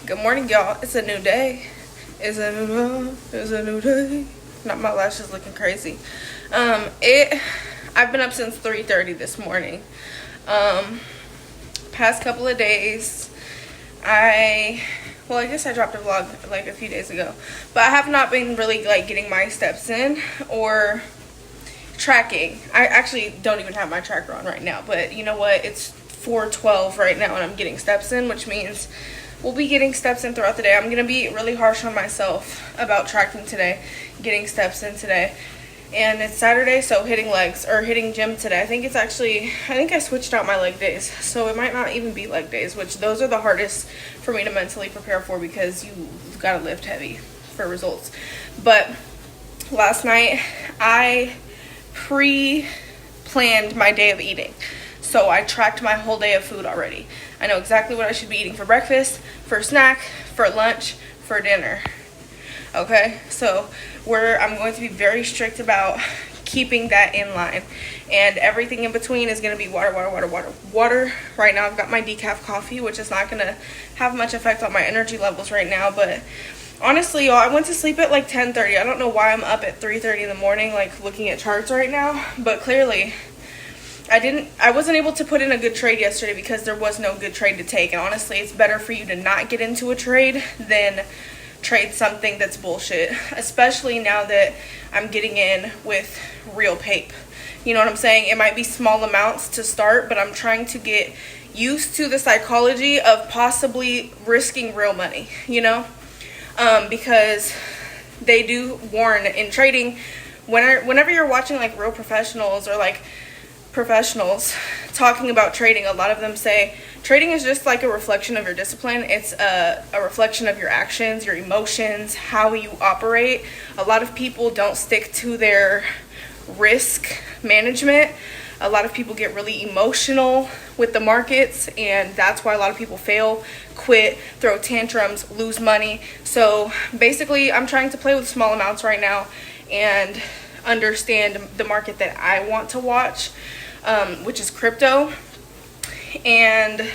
Good morning, y'all. It's a new day. It's a new day. Not my lashes looking crazy. I've been up since 3:30 this morning. Past couple of days, I guess I dropped a vlog like a few days ago, but I have not been really like getting my steps in or tracking. I actually don't even have my tracker on right now, but you know what? It's 4:12 right now and I'm getting steps in, which means we'll be getting steps in throughout the day. I'm gonna be really harsh on myself about tracking today, getting steps in today. And it's Saturday, so hitting gym today. I think I switched out my leg days, so it might not even be leg days, which those are the hardest for me to mentally prepare for because you've got to lift heavy for results. But last night I pre-planned my day of eating. So I tracked my whole day of food already. I know exactly what I should be eating for breakfast, for snack, for lunch, for dinner. Okay, so I'm going to be very strict about keeping that in line. And everything in between is going to be water. Right now I've got my decaf coffee, which is not going to have much effect on my energy levels right now. But honestly, y'all, I went to sleep at like 10:30. I don't know why I'm up at 3:30 in the morning, like looking at charts right now. But clearly, I wasn't able to put in a good trade yesterday because there was no good trade to take. And honestly, it's better for you to not get into a trade than trade something that's bullshit, especially now that I'm getting in with real pape. You know what I'm saying? It might be small amounts to start, but I'm trying to get used to the psychology of possibly risking real money, because they do warn in trading, whenever you're watching like real professionals or like professionals talking about trading, a lot of them say trading is just like a reflection of your discipline. It's a reflection of your actions, your emotions, how you operate. A lot of people don't stick to their risk management. A lot of people get really emotional with the markets, and that's why a lot of people fail, quit, throw tantrums, lose money. So basically, I'm trying to play with small amounts right now and understand the market that I want to watch, which is crypto, and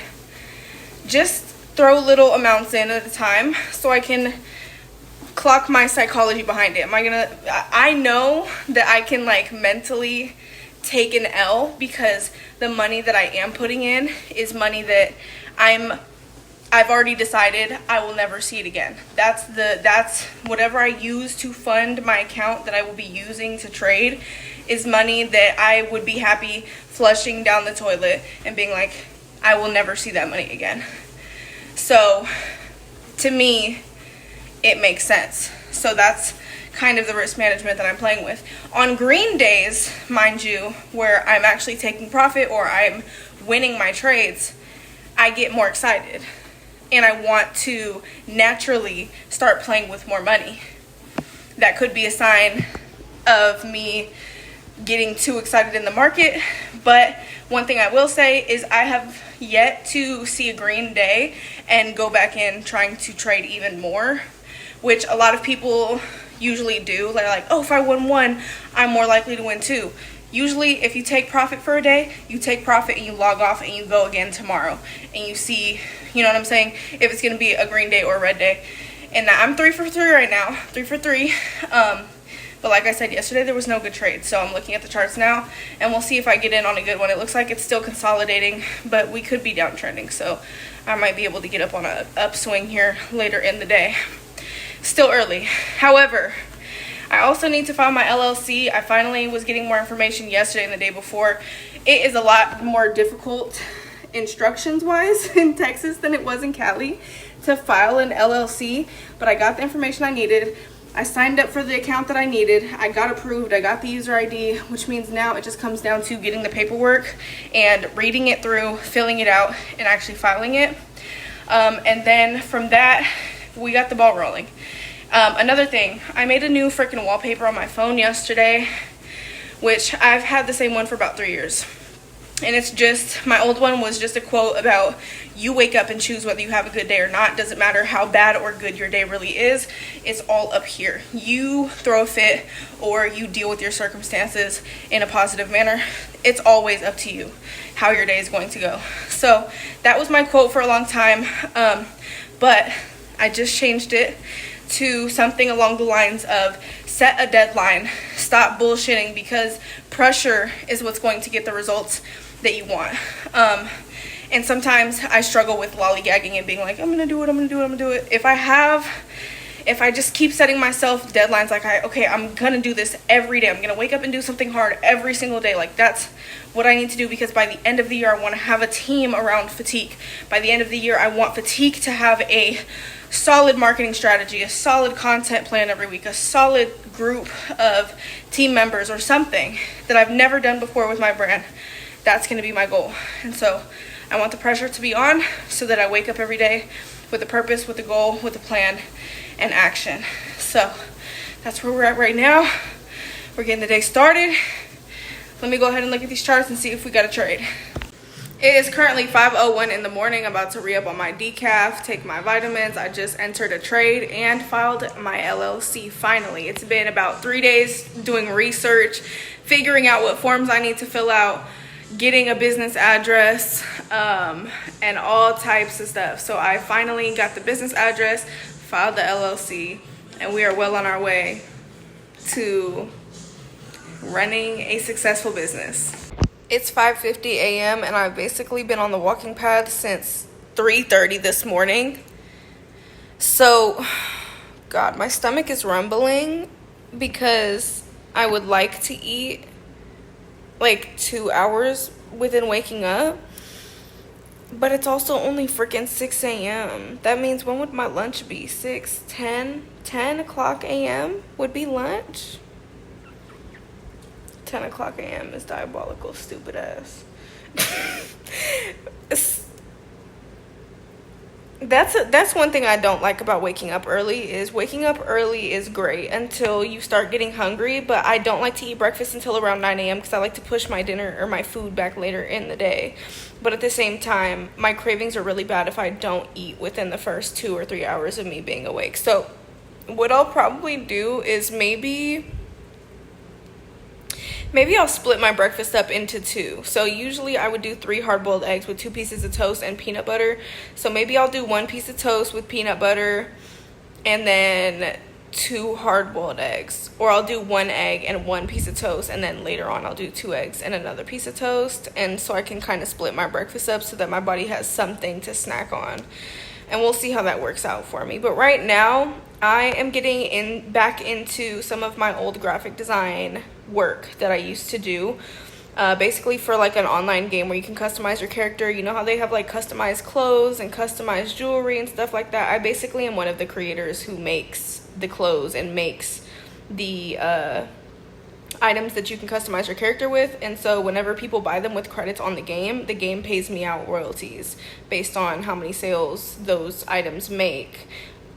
just throw little amounts in at a time so I can clock my psychology behind it. I know that I can like mentally take an L because the money that I am putting in is money that I've already decided I will never see it again. That's whatever I use to fund my account that I will be using to trade is money that I would be happy flushing down the toilet and being like, I will never see that money again. So to me, it makes sense. So that's kind of the risk management that I'm playing with. On green days, mind you, where I'm actually taking profit or I'm winning my trades, I get more excited. And I want to naturally start playing with more money. That could be a sign of me getting too excited in the market. But one thing I will say is I have yet to see a green day and go back in trying to trade even more, which a lot of people usually do. They're like, oh, if I win one, I'm more likely to win two. Usually, if you take profit for a day, you take profit and you log off and you go again tomorrow. And you see, you know what I'm saying, if it's going to be a green day or a red day. And I'm 3 for 3 right now, 3 for 3. But like I said yesterday, there was no good trade. So I'm looking at the charts now, and we'll see if I get in on a good one. It looks like it's still consolidating, but we could be downtrending. So I might be able to get up on an upswing here later in the day. Still early. However, I also need to file my LLC. I finally was getting more information yesterday and the day before. It is a lot more difficult instructions-wise in Texas than it was in Cali to file an LLC, but I got the information I needed. I signed up for the account that I needed. I got approved. I got the user ID, which means now it just comes down to getting the paperwork and reading it through, filling it out, and actually filing it. And then from that, we got the ball rolling. Another thing, I made a new freaking wallpaper on my phone yesterday, which I've had the same one for about 3 years. And it's just, my old one was just a quote about you wake up and choose whether you have a good day or not. Doesn't matter how bad or good your day really is. It's all up here. You throw a fit or you deal with your circumstances in a positive manner. It's always up to you how your day is going to go. So that was my quote for a long time. But I just changed it to something along the lines of set a deadline, stop bullshitting, because pressure is what's going to get the results that you want. And sometimes I struggle with lollygagging and being like, I'm gonna do it. If I just keep setting myself deadlines, like I'm gonna do this every day. I'm gonna wake up and do something hard every single day. Like, that's what I need to do, because by the end of the year, I want to have a team around Fatigue. By the end of the year, I want Fatigue to have a solid marketing strategy, a solid content plan every week, a solid group of team members, or something that I've never done before with my brand. That's gonna be my goal. And so I want the pressure to be on so that I wake up every day with a purpose, with a goal, with a plan, and action. So that's where we're at right now. We're getting the day started. Let me go ahead and look at these charts and see if we got a trade. It is currently 5:01 in the morning. I'm about to re-up on my decaf, take my vitamins. I just entered a trade and filed my LLC finally. It's been about 3 days doing research, figuring out what forms I need to fill out, getting a business address, and all types of stuff. So I finally got the business address, filed the LLC, and we are well on our way to running a successful business. It's 5:50 a.m. and I've basically been on the walking path since 3:30 this morning. So, God, my stomach is rumbling because I would like to eat like 2 hours within waking up, but it's also only freaking 6 a.m. That means, when would my lunch be? 6, 10 o'clock a.m. would be lunch. 10 o'clock a.m. is diabolical, stupid ass. That's one thing I don't like about waking up early. Is waking up early is great until you start getting hungry, but I don't like to eat breakfast until around 9 a.m. because I like to push my dinner or my food back later in the day. But at the same time, my cravings are really bad if I don't eat within the first 2 or 3 hours of me being awake. So what I'll probably do is maybe I'll split my breakfast up into 2. So usually I would do 3 hard-boiled eggs with 2 pieces of toast and peanut butter. So maybe I'll do 1 piece of toast with peanut butter and then 2 hard-boiled eggs. Or I'll do 1 egg and 1 piece of toast, and then later on I'll do 2 eggs and another piece of toast. And so I can kind of split my breakfast up so that my body has something to snack on. And we'll see how that works out for me. But right now, I am getting back into some of my old graphic design work that I used to do. Basically for like an online game where you can customize your character. You know how they have like customized clothes and customized jewelry and stuff like that? I basically am one of the creators who makes the clothes and makes the items that you can customize your character with. And so whenever people buy them with credits on the game pays me out royalties based on how many sales those items make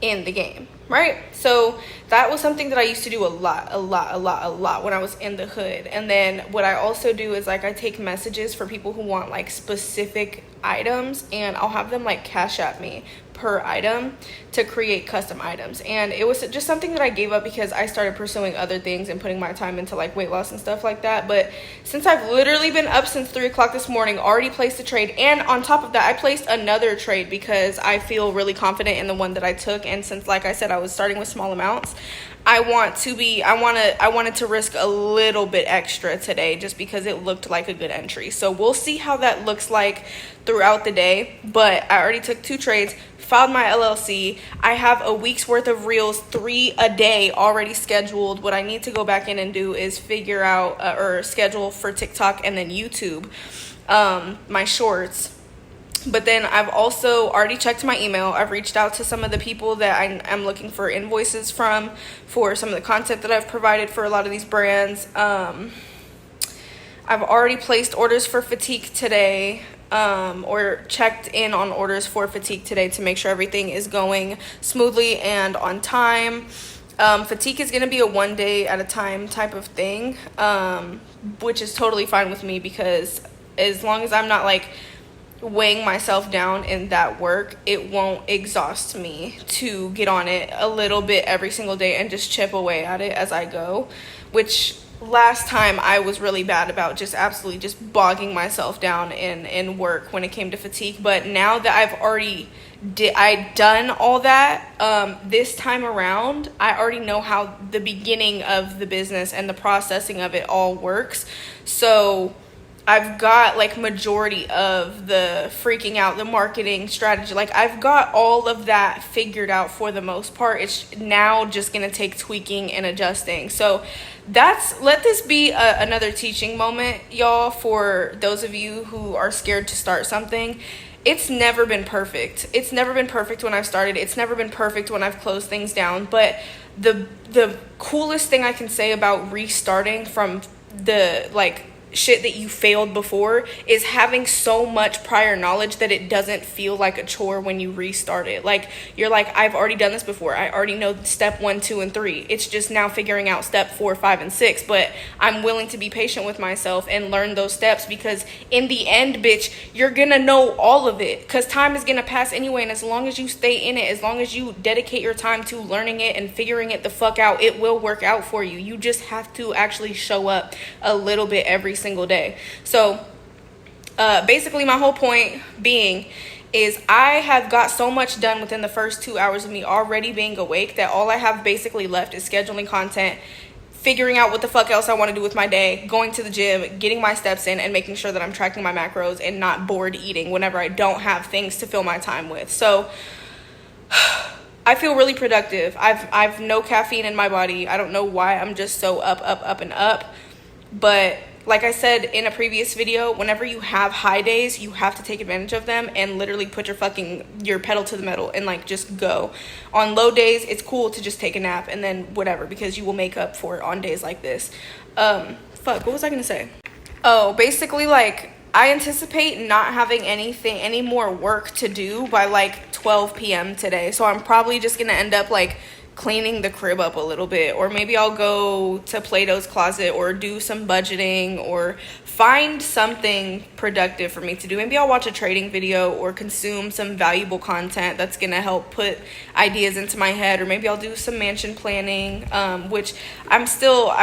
in the game, right? So that was something that I used to do a lot when I was in the hood. And then what I also do is like I take messages for people who want like specific items, and I'll have them like cash at me per item to create custom items. And it was just something that I gave up because I started pursuing other things and putting my time into like weight loss and stuff like that. But since I've literally been up since 3 o'clock this morning, already placed a trade, and on top of that I placed another trade because I feel really confident in the one that I took. And since, like I said, I was starting with small amounts, I wanted to risk a little bit extra today just because it looked like a good entry. So we'll see how that looks like throughout the day. But I already took 2 trades, filed my LLC. I have a week's worth of reels, 3 a day already scheduled. What I need to go back in and do is figure out or schedule for TikTok and then YouTube my shorts. But then I've also already checked my email. I've reached out to some of the people that I'm looking for invoices from for some of the content that I've provided for a lot of these brands. I've already placed orders for Fatigue today, or checked in on orders for Fatigue today to make sure everything is going smoothly and on time. Fatigue is going to be a 1 day at a time type of thing, which is totally fine with me because as long as I'm not like weighing myself down in that work, it won't exhaust me to get on it a little bit every single day and just chip away at it as I go, which last time I was really bad about, just absolutely just bogging myself down in work when it came to Fatigue. But now that I've already I done all that. This time around, I already know how the beginning of the business and the processing of it all works. So I've got like majority of the freaking out, the marketing strategy. Like I've got all of that figured out for the most part. It's now just gonna take tweaking and adjusting. So let this be another teaching moment, y'all, for those of you who are scared to start something. It's never been perfect. It's never been perfect when I've started. It's never been perfect when I've closed things down. But the coolest thing I can say about restarting from the like shit that you failed before is having so much prior knowledge that it doesn't feel like a chore when you restart it. Like you're like, I've already done this before. I already know step 1, 2, and 3. It's just now figuring out step 4, 5, and 6. But I'm willing to be patient with myself and learn those steps, because in the end, bitch, you're gonna know all of it, because time is gonna pass anyway. And as long as you stay in it, as long as you dedicate your time to learning it and figuring it the fuck out, it will work out for you. You just have to actually show up a little bit every single day. So basically my whole point being is I have got so much done within the first 2 hours of me already being awake that all I have basically left is scheduling content, figuring out what the fuck else I want to do with my day, going to the gym, getting my steps in, and making sure that I'm tracking my macros and not bored eating whenever I don't have things to fill my time with. So I feel really productive. I've no caffeine in my body. I don't know why. I'm just so up and up. But like I said in a previous video, whenever you have high days, you have to take advantage of them and literally put your pedal to the metal and like just go. On low days, it's cool to just take a nap and then whatever, because you will make up for it on days like this. What was I gonna say? Oh, basically, like, I anticipate not having any more work to do by like 12 p.m. today. So I'm probably just gonna end up like cleaning the crib up a little bit, or maybe I'll go to Plato's Closet or do some budgeting or find something productive for me to do. Maybe I'll watch a trading video or consume some valuable content that's gonna help put ideas into my head, or maybe I'll do some mansion planning, which I'm still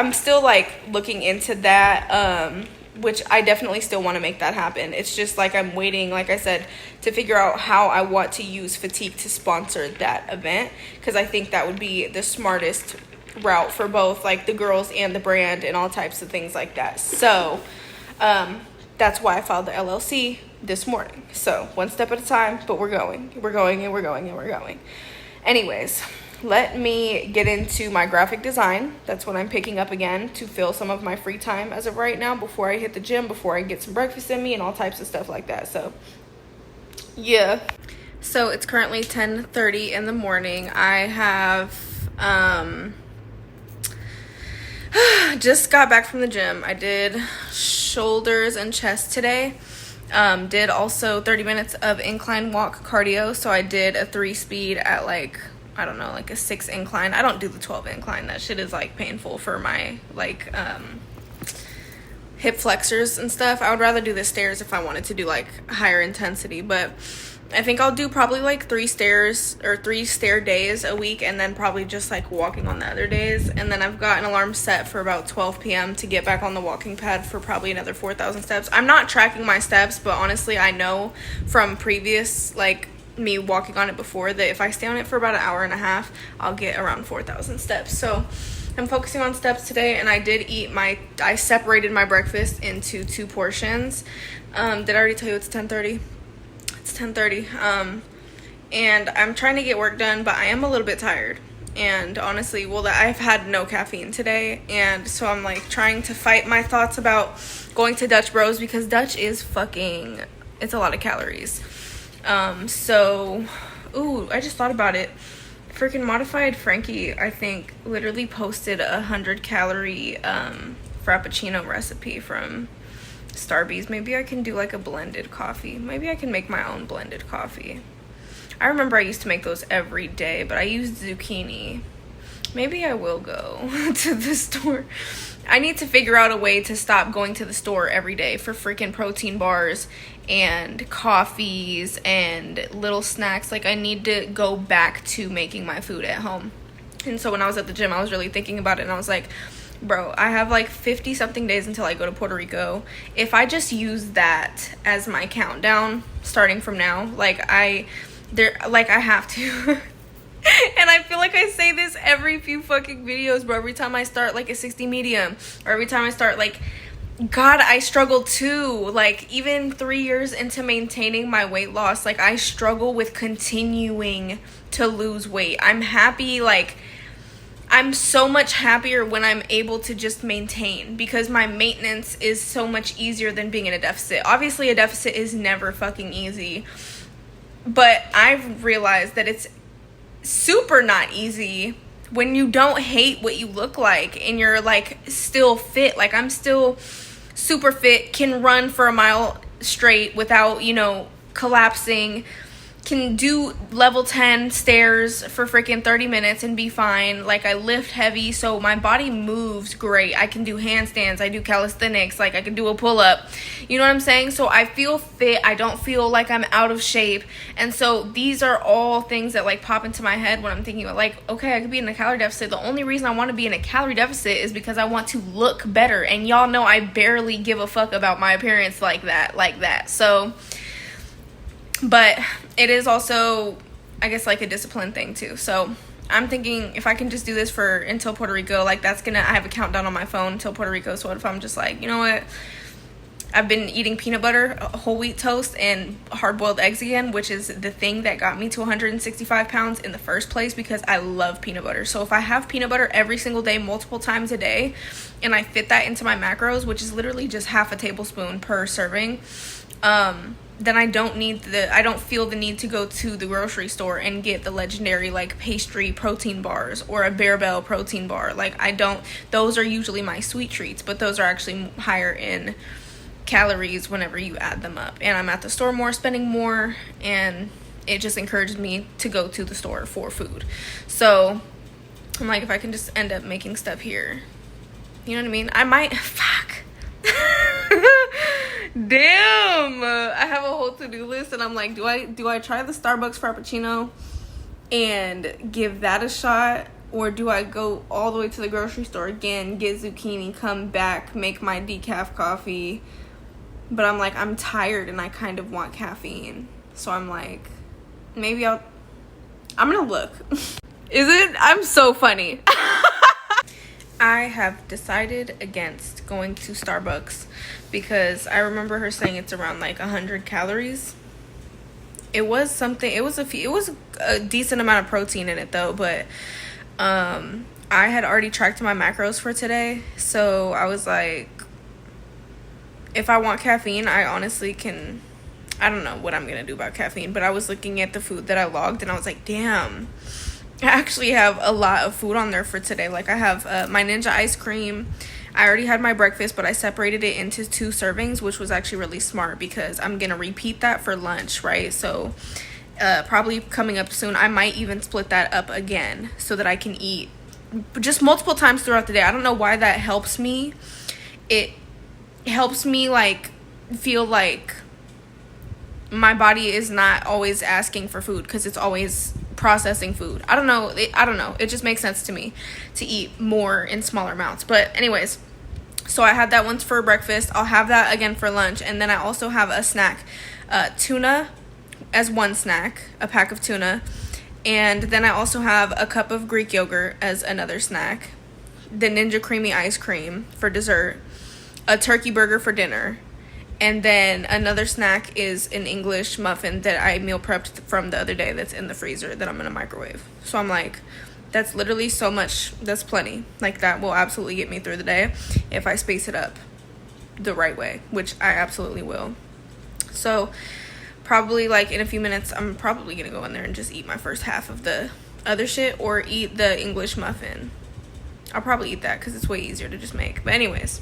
like looking into that, which I definitely still want to make that happen. It's just like I'm waiting, like I said, to figure out how I want to use Fatigue to sponsor that event, because I think that would be the smartest route for both like the girls and the brand and all types of things like that. So that's why I filed the LLC this morning. So one step at a time, but we're going. Anyways, let me get into my graphic design. That's what I'm picking up again to fill some of my free time as of right now, before I hit the gym, before I get some breakfast in me and all types of stuff like that. So yeah. So it's currently 10:30 in the morning. I have just got back from the gym. I did shoulders and chest today. Did also 30 minutes of incline walk cardio. So I did a 3-speed at like, I don't know, like a 6 incline. I don't do the 12 incline. That shit is like painful for my like hip flexors and stuff. I would rather do the stairs if I wanted to do like higher intensity, but I think I'll do probably like 3 stair days a week, and then probably just like walking on the other days. And then I've got an alarm set for about 12 p.m. to get back on the walking pad for probably another 4,000 steps. I'm not tracking my steps, but honestly, I know from previous like me walking on it before that if I stay on it for about an hour and a half, I'll get around 4,000 steps. So I'm focusing on steps today, and I separated my breakfast into 2 portions. Did I already tell you it's 10:30? It's 10:30. And I'm trying to get work done, but I am a little bit tired. And honestly, I've had no caffeine today, and so I'm like trying to fight my thoughts about going to Dutch Bros, because Dutch is it's a lot of calories. I just thought about it. Freaking Modified Frankie, I think, literally posted 100-calorie frappuccino recipe from Starbucks. Maybe I can do like a blended coffee. Maybe I can make my own blended coffee. I remember I used to make those every day, but I used zucchini. Maybe I will go to the store. I need to figure out a way to stop going to the store every day for freaking protein bars and coffees and little snacks. Like, I need to go back to making my food at home. And so when I was at the gym, I was really thinking about it, and I was like, bro, I have like 50 something days until I go to Puerto Rico. If I just use that as my countdown starting from now, like There, like, I have to. And I feel like I say this every few fucking videos, bro. Every time I start like a 60 medium, or every time I start like, God, I struggle too. Like, even 3 years into maintaining my weight loss, like, I struggle with continuing to lose weight. I'm happy, like, I'm so much happier when I'm able to just maintain, because my maintenance is so much easier than being in a deficit. Obviously, a deficit is never fucking easy, but I've realized that it's super not easy when you don't hate what you look like and you're like still fit. Like, I'm still super fit, can run for a mile straight without, you know, collapsing, can do level 10 stairs for freaking 30 minutes and be fine. Like, I lift heavy, so my body moves great. I can do handstands, I do calisthenics, like, I can do a pull-up. You know what I'm saying? So I feel fit. I don't feel like I'm out of shape. And so these are all things that, like, pop into my head when I'm thinking about, like, okay, I could be in a calorie deficit. The only reason I want to be in a calorie deficit is because I want to look better. And y'all know I barely give a fuck about my appearance like that. So, but it is also, I guess, like a discipline thing too. So I'm thinking if I can just do this for until Puerto Rico, like, that's gonna, I have a countdown on my phone until Puerto Rico. So what if I'm just like, you know what, I've been eating peanut butter, whole wheat toast, and hard-boiled eggs again, which is the thing that got me to 165 pounds in the first place, because I love peanut butter. So if I have peanut butter every single day, multiple times a day, and I fit that into my macros, which is literally just half a tablespoon per serving, then I don't feel the need to go to the grocery store and get the legendary, like, pastry protein bars or a Bearbell protein bar. Like, those are usually my sweet treats, but those are actually higher in calories whenever you add them up. And I'm at the store more, spending more, and it just encourages me to go to the store for food. So I'm like, if I can just end up making stuff here, you know what I mean? I might, fuck. Damn, I have a whole to-do list, and I'm like, do I try the Starbucks Frappuccino and give that a shot, or do I go all the way to the grocery store again, get zucchini, come back, make my decaf coffee? But I'm like, I'm tired and I kind of want caffeine, so I'm like, maybe I'm gonna look. Is it? I'm so funny. I have decided against going to Starbucks because I remember her saying it's around like 100 calories. It was a decent amount of protein in it though, but I had already tracked my macros for today, so I was like, if I want caffeine, I honestly can. I don't know what I'm gonna do about caffeine, but I was looking at the food that I logged and I was like, damn, I actually have a lot of food on there for today. Like, I have my Ninja ice cream. I already had my breakfast, but I separated it into 2 servings, which was actually really smart because I'm going to repeat that for lunch, right? So probably coming up soon, I might even split that up again so that I can eat just multiple times throughout the day. I don't know why that helps me. It helps me, like, feel like my body is not always asking for food because it's always processing food. I don't know. It just makes sense to me to eat more in smaller amounts. But anyways, so I had that once for breakfast. I'll have that again for lunch. And then I also have a snack, tuna as one snack, a pack of tuna. And then I also have a cup of Greek yogurt as another snack, the Ninja creamy ice cream for dessert, a turkey burger for dinner. And then another snack is an English muffin that I meal prepped from the other day that's in the freezer that I'm going to microwave. So I'm like, that's literally so much. That's plenty. Like, that will absolutely get me through the day if I space it up the right way, which I absolutely will. So probably, like, in a few minutes, I'm probably going to go in there and just eat my first half of the other shit or eat the English muffin. I'll probably eat that because it's way easier to just make. But anyways,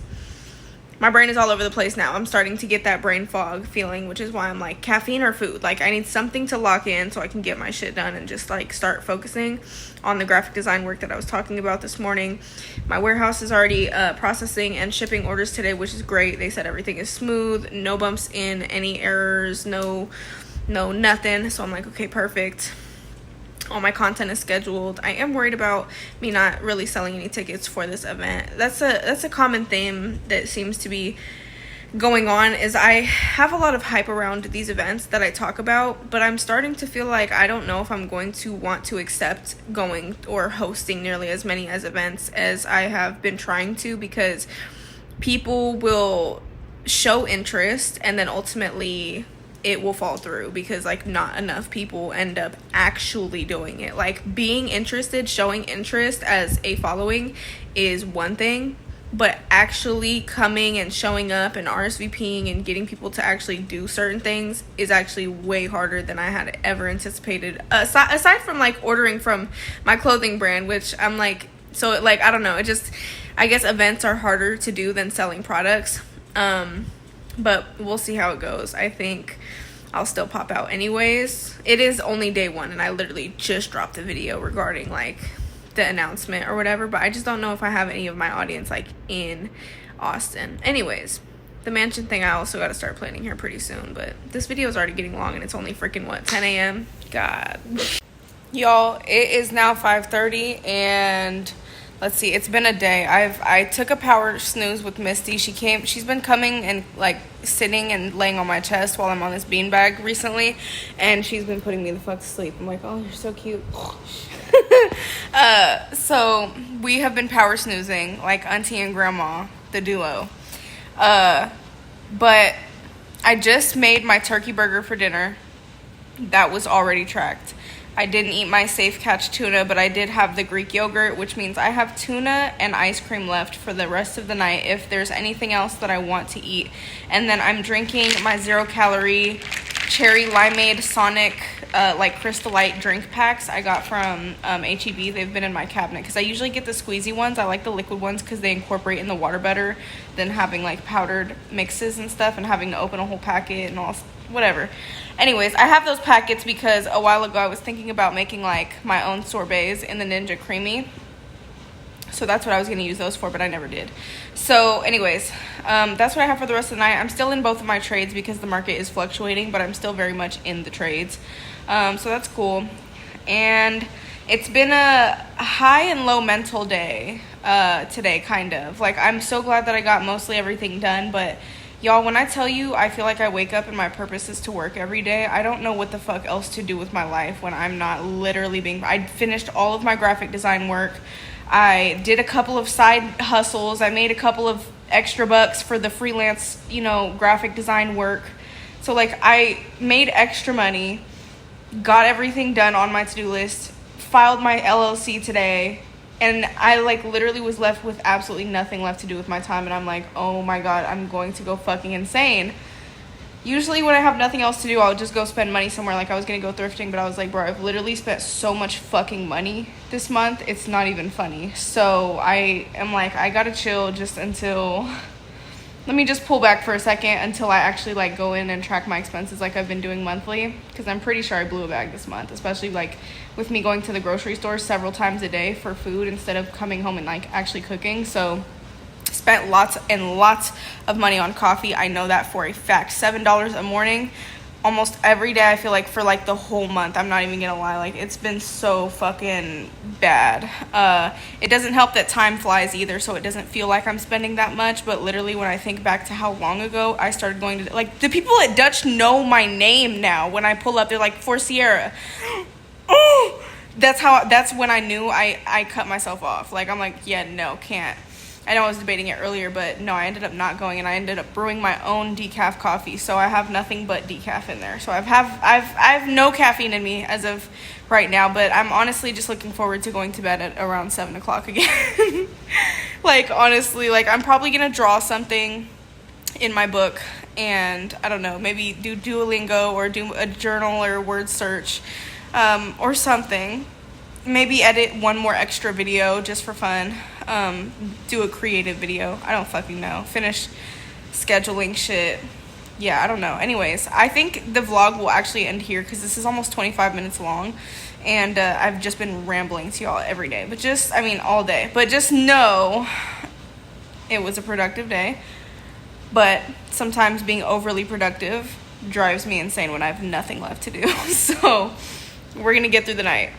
my brain is all over the place now. I'm starting to get that brain fog feeling, which is why I'm like, caffeine or food? Like, I need something to lock in so I can get my shit done and just, like, start focusing on the graphic design work that I was talking about this morning. My warehouse is already processing and shipping orders today, which is great. They said everything is smooth, no bumps in, any errors, no nothing. So I'm like, okay, perfect. All my content is scheduled. I am worried about me not really selling any tickets for this event. That's a common theme that seems to be going on is I have a lot of hype around these events that I talk about, but I'm starting to feel like I don't know if I'm going to want to accept going or hosting nearly as many as events as I have been trying to, because people will show interest and then ultimately it will fall through because like not enough people end up actually doing it. Like being interested, showing interest as a following is one thing, but actually coming and showing up and RSVPing and getting people to actually do certain things is actually way harder than I had ever anticipated. Aside from like ordering from my clothing brand, which I'm like, so like, I don't know. It just, I guess events are harder to do than selling products. But we'll see how it goes. I think I'll still pop out anyways. It is only day one and I literally just dropped the video regarding like the announcement or whatever, but I just don't know if I have any of my audience like in Austin. Anyways, the mansion thing I also got to start planning here pretty soon, but this video is already getting long and it's only freaking what, 10 a.m. God, y'all, it is now 5:30 and let's see, it's been a day. I took a power snooze with Misty. She's been coming and like sitting and laying on my chest while I'm on this beanbag recently, and she's been putting me the fuck to sleep. I'm like, oh, you're so cute. So we have been power snoozing like auntie and grandma, the duo. But I just made my turkey burger for dinner. That was already tracked. I didn't eat my safe catch tuna, but I did have the Greek yogurt, which means I have tuna and ice cream left for the rest of the night if there's anything else that I want to eat. And then I'm drinking my 0-calorie cherry limeade Sonic like Crystal Light drink packs I got from H-E-B. They've been in my cabinet because I usually get the squeezy ones. I like the liquid ones because they incorporate in the water better than having like powdered mixes and stuff and having to open a whole packet and all whatever. Anyways, I have those packets because a while ago I was thinking about making like my own sorbets in the Ninja Creamy. So that's what I was going to use those for, but I never did. So anyways, that's what I have for the rest of the night. I'm still in both of my trades because the market is fluctuating, but I'm still very much in the trades. So that's cool. And it's been a high and low mental day today, kind of. Like, I'm so glad that I got mostly everything done, but y'all, when I tell you I feel like I wake up and my purpose is to work every day, I don't know what the fuck else to do with my life when I'm not literally being... I finished all of my graphic design work. I did a couple of side hustles. I made a couple of extra bucks for the freelance, graphic design work. So, like, I made extra money, got everything done on my to-do list, filed my LLC today, and I, like, literally was left with absolutely nothing left to do with my time, and I'm like, oh my god, I'm going to go fucking insane. Usually when I have nothing else to do, I'll just go spend money somewhere. Like, I was gonna go thrifting, but I was like, bro, I've literally spent so much fucking money this month, it's not even funny. So I am like, I gotta chill just until... Let me just pull back for a second until I actually, like, go in and track my expenses like I've been doing monthly. Because I'm pretty sure I blew a bag this month, especially, like, with me going to the grocery store several times a day for food instead of coming home and, like, actually cooking. So... spent lots and lots of money on coffee. I know that for a fact. $7 a morning almost every day, I feel like, for like the whole month. I'm not even gonna lie, like, it's been so fucking bad. It doesn't help that time flies either, so it doesn't feel like I'm spending that much. But literally, when I think back to how long ago I started going to, like, the people at Dutch know my name now. When I pull up, they're like, for Sierra. Oh, that's when I knew I cut myself off. Like, I'm like, yeah, no, can't. I know I was debating it earlier, but no, I ended up not going, and I ended up brewing my own decaf coffee, so I have nothing but decaf in there. So I've no caffeine in me as of right now, but I'm honestly just looking forward to going to bed at around 7 o'clock again. Like, honestly, like, I'm probably gonna draw something in my book, and I don't know, maybe do Duolingo or do a journal or word search, or something. Maybe edit one more extra video just for fun. Do a creative video. I don't fucking know. Finish scheduling shit. Yeah, I don't know. Anyways, I think the vlog will actually end here because this is almost 25 minutes long. And I've just been rambling to y'all every day. But all day. But just know it was a productive day. But sometimes being overly productive drives me insane when I have nothing left to do. So we're going to get through the night.